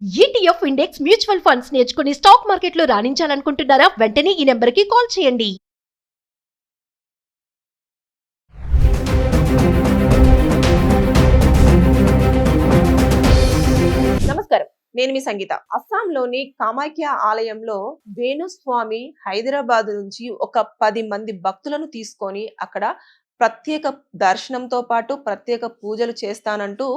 ETF index mutual funds నేర్చుకుని stock మార్కెట్లో రాణించాలనుకుంటున్నారా? వెంటనే ఈ నెంబర్కి కాల్ చేయండి. నమస్కారం, నేను మీ సంగీత. అస్సాంలోని కామాఖ్య ఆలయంలో వేణుస్వామి హైదరాబాద్ నుంచి ఒక 10 మంది భక్తులను తీసుకొని అక్కడ ప్రత్యేక దర్శనంతో పాటు ప్రత్యేక పూజలు చేస్తానంటూ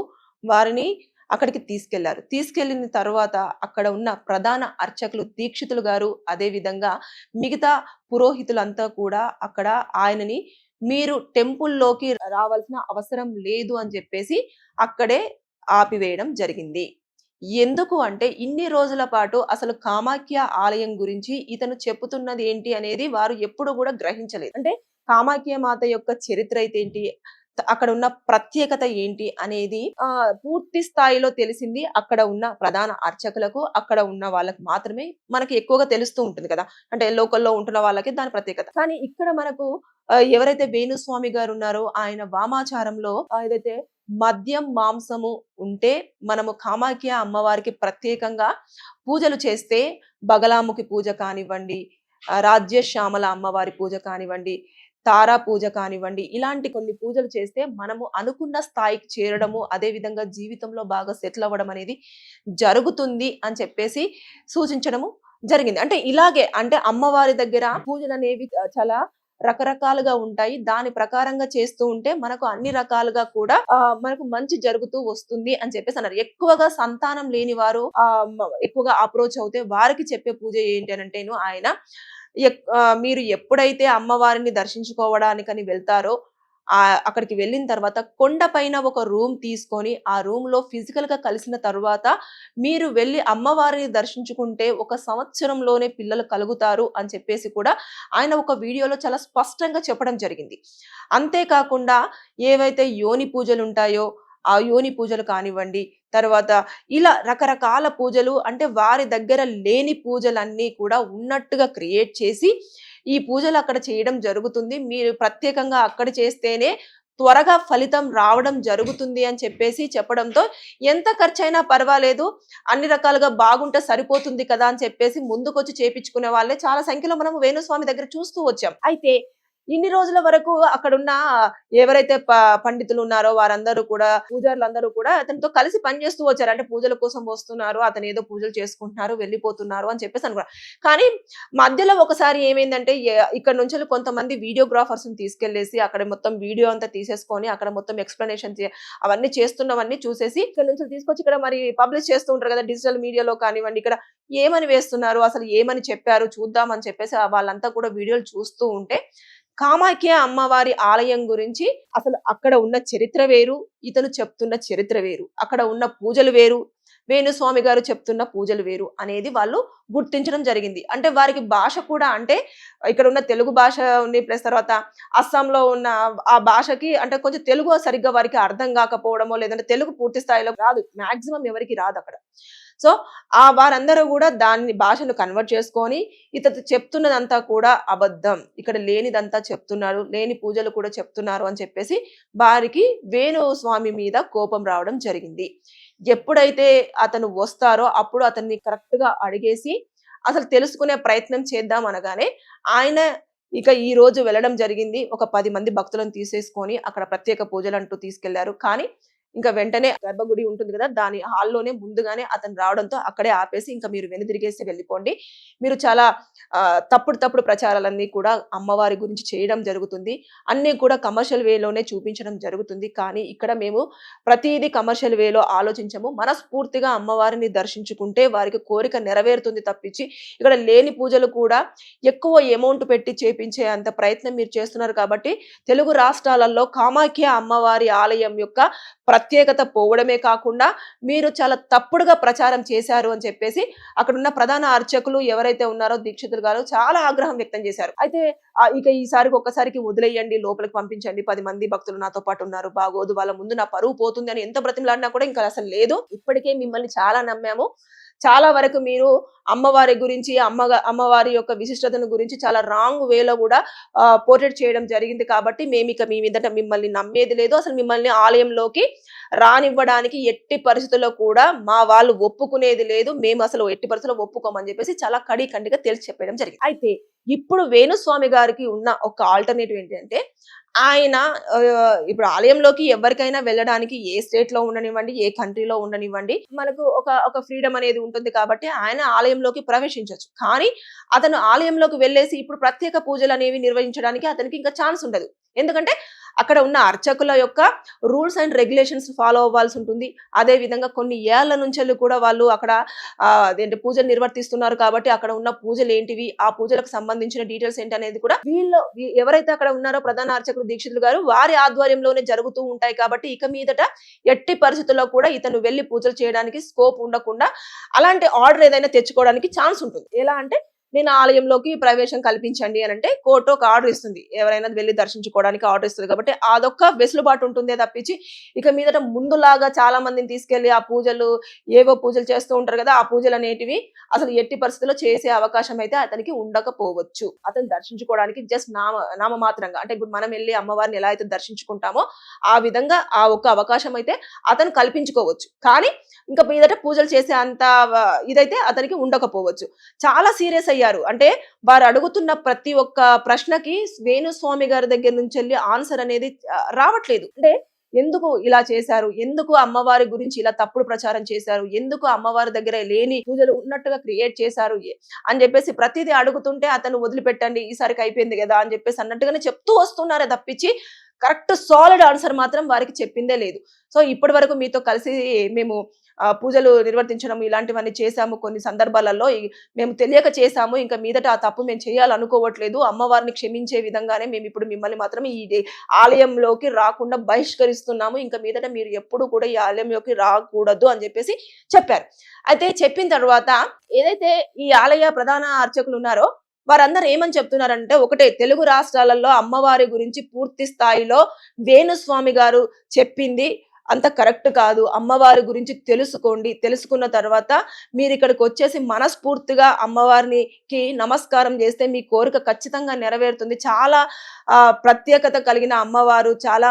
వారిని అక్కడికి తీసుకెళ్లారు. తీసుకెళ్లిన తర్వాత అక్కడ ఉన్న ప్రధాన అర్చకులు దీక్షితులు గారు, అదే విధంగా మిగతా పురోహితులంతా కూడా అక్కడ ఆయనని మీరు టెంపుల్లోకి రావాల్సిన అవసరం లేదు అని చెప్పేసి అక్కడే ఆపివేయడం జరిగింది. ఎందుకు అంటే ఇన్ని రోజుల పాటు అసలు కామాఖ్య ఆలయం గురించి ఇతను చెప్పుతున్నది ఏంటి అనేది వారు ఎప్పుడు కూడా గ్రహించలేదు. అంటే కామాఖ్య మాత యొక్క చరిత్ర అయితే ఏంటి, అక్కడ ఉన్న ప్రత్యేకత ఏంటి అనేది పూర్తి స్థాయిలో తెలిసింది అక్కడ ఉన్న ప్రధాన అర్చకులకు, అక్కడ ఉన్న వాళ్ళకి మాత్రమే మనకి ఎక్కువగా తెలుస్తూ ఉంటుంది కదా. అంటే లోకల్లో ఉంటున్న వాళ్ళకి దాని ప్రత్యేకత. కానీ ఇక్కడ మనకు ఎవరైతే వేణుస్వామి గారు ఉన్నారో ఆయన వామాచారంలో ఏదైతే మద్యం మాంసము ఉంటే మనము కామాఖ్య అమ్మవారికి ప్రత్యేకంగా పూజలు చేస్తే బగలాముఖి పూజ కానివ్వండి, రాజ్యశ్యామల అమ్మవారి పూజ కానివ్వండి, తారా పూజ కానివ్వండి, ఇలాంటి కొన్ని పూజలు చేస్తే మనము అనుకున్న స్థాయికి చేరడము, అదే విధంగా జీవితంలో బాగా సెటిల్ అవ్వడం అనేది జరుగుతుంది అని చెప్పేసి సూచించడము జరిగింది. అంటే ఇలాగే అంటే అమ్మవారి దగ్గర పూజలు అనేవి చాలా రకరకాలుగా ఉంటాయి. దాని ప్రకారంగా చేస్తూ ఉంటే మనకు అన్ని రకాలుగా కూడా మనకు మంచి జరుగుతూ వస్తుంది అని చెప్పేసి అన్నారు. ఎక్కువగా సంతానం లేని వారు ఎక్కువగా అప్రోచ్ అవుతే వారికి చెప్పే పూజ ఏంటి అని అంటేను ఆయన మీరు ఎప్పుడైతే అమ్మవారిని దర్శించుకోవడానికని వెళ్తారో అక్కడికి వెళ్ళిన తర్వాత కొండ పైన ఒక రూమ్ తీసుకొని ఆ రూమ్ లో ఫిజికల్ గా కలిసిన తర్వాత మీరు వెళ్ళి అమ్మవారిని దర్శించుకుంటే 1 సంవత్సరంలోనే పిల్లలు కలుగుతారు అని చెప్పేసి కూడా ఆయన ఒక వీడియోలో చాలా స్పష్టంగా చెప్పడం జరిగింది. అంతేకాకుండా ఏవైతే యోని పూజలు ఉంటాయో ఆ యోని పూజలు కానివ్వండి, తర్వాత ఇలా రకరకాల పూజలు, అంటే వారి దగ్గర లేని పూజలన్నీ కూడా ఉన్నట్టుగా క్రియేట్ చేసి ఈ పూజలు అక్కడ చేయడం జరుగుతుంది. మీరు ప్రత్యేకంగా అక్కడ చేస్తేనే త్వరగా ఫలితం రావడం జరుగుతుంది అని చెప్పేసి చెప్పడంతో ఎంత ఖర్చైనా పర్వాలేదు, అన్ని రకాలుగా బాగుంటే సరిపోతుంది కదా అని చెప్పేసి ముందుకొచ్చి చేపించుకునే వాళ్ళే చాలా సంఖ్యలో మనం వేణుస్వామి దగ్గర చూస్తూ వచ్చాం. అయితే ఇన్ని రోజుల వరకు అక్కడున్న ఎవరైతే పండితులు ఉన్నారో వారందరూ కూడా, పూజారులందరూ కూడా అతనితో కలిసి పనిచేస్తూ వచ్చారు. అంటే పూజల కోసం వస్తున్నారు, అతను ఏదో పూజలు చేసుకుంటున్నారు, వెళ్ళిపోతున్నారు అని చెప్పేసి అనుకున్నారు. కానీ మధ్యలో ఒకసారి ఏమైందంటే ఇక్కడ నుంచి కొంతమంది వీడియోగ్రాఫర్స్ ని తీసుకెళ్లేసి అక్కడ మొత్తం వీడియో అంతా తీసేసుకొని అక్కడ మొత్తం ఎక్స్ప్లెనేషన్ అవన్నీ చేస్తున్నవన్నీ చూసేసి ఇక్కడ నుంచి తీసుకొచ్చి ఇక్కడ మరి పబ్లిష్ చేస్తూ ఉంటారు కదా డిజిటల్ మీడియాలో కానివ్వండి, ఇక్కడ ఏమని వేస్తున్నారు, అసలు ఏమని చెప్పారు చూద్దాం అని చెప్పేసి వాళ్ళంతా కూడా వీడియోలు చూస్తూ ఉంటే కామాఖ్య అమ్మవారి ఆలయం గురించి అసలు అక్కడ ఉన్న చరిత్ర వేరు, ఇతను చెప్తున్న చరిత్ర వేరు, అక్కడ ఉన్న పూజలు వేరు, వేణుస్వామి గారు చెప్తున్న పూజలు వేరు అనేది వాళ్ళు గుర్తించడం జరిగింది. అంటే వారికి భాష కూడా, అంటే ఇక్కడ ఉన్న తెలుగు భాష ఉంది, ప్లస్ తర్వాత అస్సాంలో ఉన్న ఆ భాషకి అంటే కొంచెం తెలుగు సరిగ్గా వారికి అర్థం కాకపోవడమో, లేదంటే తెలుగు పూర్తి స్థాయిలో రాదు, మాక్సిమం ఎవరికి రాదు అక్కడ. సో వారందరూ కూడా దాన్ని భాషను కన్వర్ట్ చేసుకొని ఇతను చెప్తున్నదంతా కూడా అబద్ధం, ఇక్కడ లేనిదంతా చెప్తున్నారు, లేని పూజలు కూడా చెప్తున్నారు అని చెప్పేసి వారికి వేణుస్వామి మీద కోపం రావడం జరిగింది. ఎప్పుడైతే అతను వస్తారో అప్పుడు అతన్ని కరెక్ట్ గా అడిగేసి అసలు తెలుసుకునే ప్రయత్నం చేద్దాం అనగానే ఆయన ఇక ఈ రోజు వెళ్ళడం జరిగింది. ఒక 10 మంది భక్తులను తీసేసుకొని అక్కడ ప్రత్యేక పూజలు అంటూ తీసుకెళ్లారు. కానీ ఇంకా వెంటనే గర్భగుడి ఉంటుంది కదా, దాని హాల్లోనే ముందుగానే అతను రావడంతో అక్కడే ఆపేసి ఇంకా మీరు వెనుదిరిగేసి వెళ్ళిపోండి, మీరు చాలా తప్పుడు ప్రచారాలన్నీ కూడా అమ్మవారి గురించి చేయడం జరుగుతుంది, అన్నీ కూడా కమర్షియల్ వేలోనే చూపించడం జరుగుతుంది. కానీ ఇక్కడ మేము ప్రతిదీ కమర్షియల్ వేలో ఆలోచించము, మనస్ఫూర్తిగా అమ్మవారిని దర్శించుకుంటే వారికి కోరిక నెరవేరుతుంది తప్పించి ఇక్కడ లేని పూజలు కూడా ఎక్కువ అమౌంట్ పెట్టి చేపించే అంత ప్రయత్నం మీరు చేస్తున్నారు. కాబట్టి తెలుగు రాష్ట్రాలలో కామాఖ్య అమ్మవారి ఆలయం యొక్క ప్రత్యేకత పోవడమే కాకుండా మీరు చాలా తప్పుడుగా ప్రచారం చేశారు అని చెప్పేసి అక్కడున్న ప్రధాన అర్చకులు ఎవరైతే ఉన్నారో దీక్షితులు గారు చాలా ఆగ్రహం వ్యక్తం చేశారు. అయితే ఇక ఈసారికి ఒక్కసారికి వదిలేయండి, లోపలికి పంపించండి, 10 మంది భక్తులు నాతో పాటు ఉన్నారు, బాగోదు, వాళ్ళ ముందు నా పరువు పోతుంది అని ఎంత బ్రతిమలాడినా కూడా ఇంకా అసలు లేదు, ఇప్పటికే మిమ్మల్ని చాలా నమ్మాము, చాలా వరకు మీరు అమ్మవారి గురించి అమ్మవారి యొక్క విశిష్టతను గురించి చాలా రాంగ్ వేలో కూడా పోర్ట్రేట్ చేయడం జరిగింది. కాబట్టి మేము ఇక మీ మీదట మిమ్మల్ని నమ్మేది లేదు, అసలు మిమ్మల్ని ఆలయంలోకి రానివ్వడానికి ఎట్టి పరిస్థితుల్లో కూడా మా వాళ్ళు ఒప్పుకునేది లేదు, మేము అసలు ఎట్టి పరిస్థితుల్లో ఒప్పుకోమని చెప్పేసి చాలా కడికండిగా తేల్చి చెప్పడం జరిగింది. అయితే ఇప్పుడు వేణుస్వామి గారికి ఉన్న ఒక ఆల్టర్నేటివ్ ఏంటంటే, ఆయన ఇప్పుడు ఆలయంలోకి ఎవరికైనా వెళ్ళడానికి ఏ స్టేట్ లో ఉండనివ్వండి, ఏ కంట్రీలో ఉండనివ్వండి, మనకు ఒక ఫ్రీడమ్ అనేది ఉంటుంది. కాబట్టి ఆయన ఆలయంలోకి ప్రవేశించవచ్చు. కానీ అతను ఆలయంలోకి వెళ్ళేసి ఇప్పుడు ప్రత్యేక పూజలు అనేవి నిర్వహించడానికి అతనికి ఇంకా ఛాన్స్ ఉండదు. ఎందుకంటే అక్కడ ఉన్న అర్చకుల యొక్క రూల్స్ అండ్ రెగ్యులేషన్స్ ఫాలో అవ్వాల్సి ఉంటుంది. అదే విధంగా కొన్ని ఏళ్ల నుంచి కూడా వాళ్ళు అక్కడ అదేంటి పూజలు నిర్వర్తిస్తున్నారు. కాబట్టి అక్కడ ఉన్న పూజలు ఏంటివి, ఆ పూజలకు సంబంధించిన డీటెయిల్స్ ఏంటి అనేది కూడా వీళ్ళు ఎవరైతే అక్కడ ఉన్నారో ప్రధాన అర్చకులు దీక్షితులు గారు వారి ఆధ్వర్యంలోనే జరుగుతూ ఉంటాయి. కాబట్టి ఇక మీదట ఎట్టి పరిస్థితుల్లో కూడా ఇతను వెళ్లి పూజలు చేయడానికి స్కోప్ ఉండకుండా అలాంటి ఆర్డర్ ఏదైనా తెచ్చుకోవడానికి ఛాన్స్ ఉంటుంది. ఎలా అంటే, నేను ఆలయంలోకి ప్రవేశం కల్పించండి అని అంటే కోర్టు ఒక ఆర్డర్ ఇస్తుంది, ఎవరైనా వెళ్ళి దర్శించుకోవడానికి ఆర్డర్ ఇస్తుంది. కాబట్టి అదొక్క వెసులుబాటు ఉంటుందే తప్పించి ఇక మీదట ముందులాగా చాలా మందిని తీసుకెళ్లి ఆ పూజలు ఏవో పూజలు చేస్తూ ఉంటారు కదా, ఆ పూజలు అనేటివి అసలు ఎట్టి పరిస్థితుల్లో చేసే అవకాశం అయితే అతనికి ఉండకపోవచ్చు. అతను దర్శించుకోవడానికి జస్ట్ నామమాత్రంగా, అంటే ఇప్పుడు మనం వెళ్ళి అమ్మవారిని ఎలా అయితే దర్శించుకుంటామో ఆ విధంగా ఆ ఒక్క అవకాశం అయితే అతను కల్పించుకోవచ్చు. కానీ ఇంకా మీదట పూజలు చేసే అంత ఇదైతే అతనికి ఉండకపోవచ్చు. చాలా సీరియస్ అయ్యారు. అంటే వారు అడుగుతున్న ప్రతి ఒక్క ప్రశ్నకి వేణుస్వామి గారి దగ్గర నుంచి వెళ్ళి ఆన్సర్ అనేది రావట్లేదు. అంటే ఎందుకు ఇలా చేశారు, ఎందుకు అమ్మవారి గురించి ఇలా తప్పుడు ప్రచారం చేశారు, ఎందుకు అమ్మవారి దగ్గర లేని పూజలు ఉన్నట్టుగా క్రియేట్ చేశారు అని చెప్పేసి ప్రతిదీ అడుగుతుంటే అతను వదిలిపెట్టండి, ఈసారికి అయిపోయింది కదా అని చెప్పేసి అన్నట్టుగానే చెప్తూ వస్తున్నారే తప్పించి కరెక్ట్ సాలిడ్ ఆన్సర్ మాత్రం వారికి చెప్పిందే లేదు. సో ఇప్పటి వరకు మీతో కలిసి మేము పూజలు నిర్వర్తించడం ఇలాంటివన్నీ చేశాము. కొన్ని సందర్భాలలో మేము తెలియక చేశాము, ఇంకా మీదట ఆ తప్పు మేము చేయాలనుకోవట్లేదు, అమ్మవారిని క్షమించే విధంగానే మేము ఇప్పుడు మిమ్మల్ని మాత్రం ఈ ఆలయంలోకి రాకుండా బహిష్కరిస్తున్నాము, ఇంకా మీదట మీరు ఎప్పుడు కూడా ఈ ఆలయంలోకి రాకూడదు అని చెప్పేసి చెప్పారు. అయితే చెప్పిన తర్వాత ఏదైతే ఈ ఆలయ ప్రధాన అర్చకులు ఉన్నారో వారందరూ ఏమని చెప్తున్నారంటే, ఒకటే, తెలుగు రాష్ట్రాలలో అమ్మవారి గురించి పూర్తి స్థాయిలో వేణుస్వామి గారు చెప్పింది అంత కరెక్ట్ కాదు, అమ్మవారి గురించి తెలుసుకోండి, తెలుసుకున్న తర్వాత మీరు ఇక్కడికి వచ్చేసి మనస్ఫూర్తిగా అమ్మవారికి నమస్కారం చేస్తే మీ కోరిక ఖచ్చితంగా నెరవేరుతుంది, చాలా ప్రత్యేకత కలిగిన అమ్మవారు, చాలా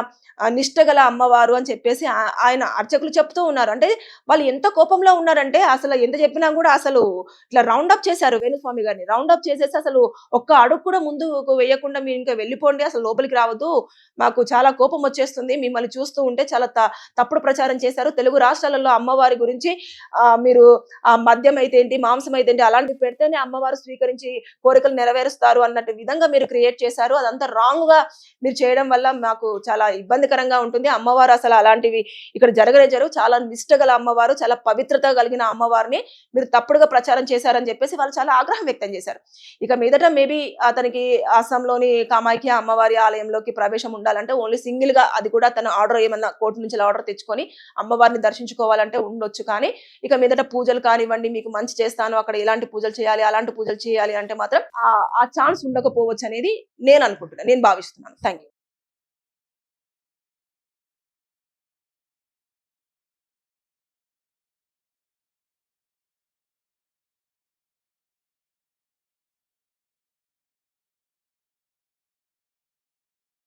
నిష్టగల అమ్మవారు అని చెప్పేసి ఆయన అర్చకులు చెప్తూ ఉన్నారు. అంటే వాళ్ళు ఎంత కోపంలో ఉన్నారంటే అసలు ఎంత చెప్పినా కూడా అసలు ఇట్లా రౌండ్ అప్ చేశారు వేణుస్వామి గారిని. రౌండ్ అప్ చేసేసి అసలు ఒక్క అడుగు కూడా ముందు వేయకుండా మీరు ఇంకా వెళ్ళిపోండి, అసలు లోపలికి రావద్దు, మాకు చాలా కోపం వచ్చేస్తుంది, మిమ్మల్ని చూస్తూ ఉంటే చాలా తప్పుడు ప్రచారం చేశారు, తెలుగు రాష్ట్రాలలో అమ్మవారి గురించి మీరు మద్యం అయితే ఏంటి, మాంసం అయితే ఏంటి, అలాంటివి పెడితేనే అమ్మవారు స్వీకరించి కోరికలు నెరవేరుస్తారు అన్నట్టు విధంగా మీరు క్రియేట్ చేశారు. అదంతా రాంగ్ గా మీరు చేయడం వల్ల మాకు చాలా ఇబ్బందికరంగా ఉంటుంది. అమ్మవారు అసలు అలాంటివి ఇక్కడ జరగలేదు, చాలా నిష్టగల అమ్మవారు, చాలా పవిత్రత కలిగిన అమ్మవారిని మీరు తప్పుడుగా ప్రచారం చేశారని చెప్పేసి వాళ్ళు చాలా ఆగ్రహం వ్యక్తం చేశారు. ఇక మీదట మేబీ అతనికి అస్సాంలోని కామాఖ్య అమ్మవారి ఆలయంలోకి ప్రవేశం ఉండాలంటే ఓన్లీ సింగిల్ గా, అది కూడా తన ఆర్డర్ ఏమన్నా కోర్టు నుంచి ఆర్డర్ తెచ్చుకొని అమ్మవారిని దర్శించుకోవాలంటే ఉండొచ్చు. కానీ ఇక మీదట పూజలు కానివ్వండి, మీకు మంచి చేస్తాను, అక్కడ ఎలాంటి పూజలు చేయాలి, అలాంటి పూజలు చేయాలి అంటే మాత్రం ఆ ఛాన్స్ ఉండకపోవచ్చు అనేది నేను అనుకుంటున్నాను, నేను భావిస్తున్నాను. Thank you.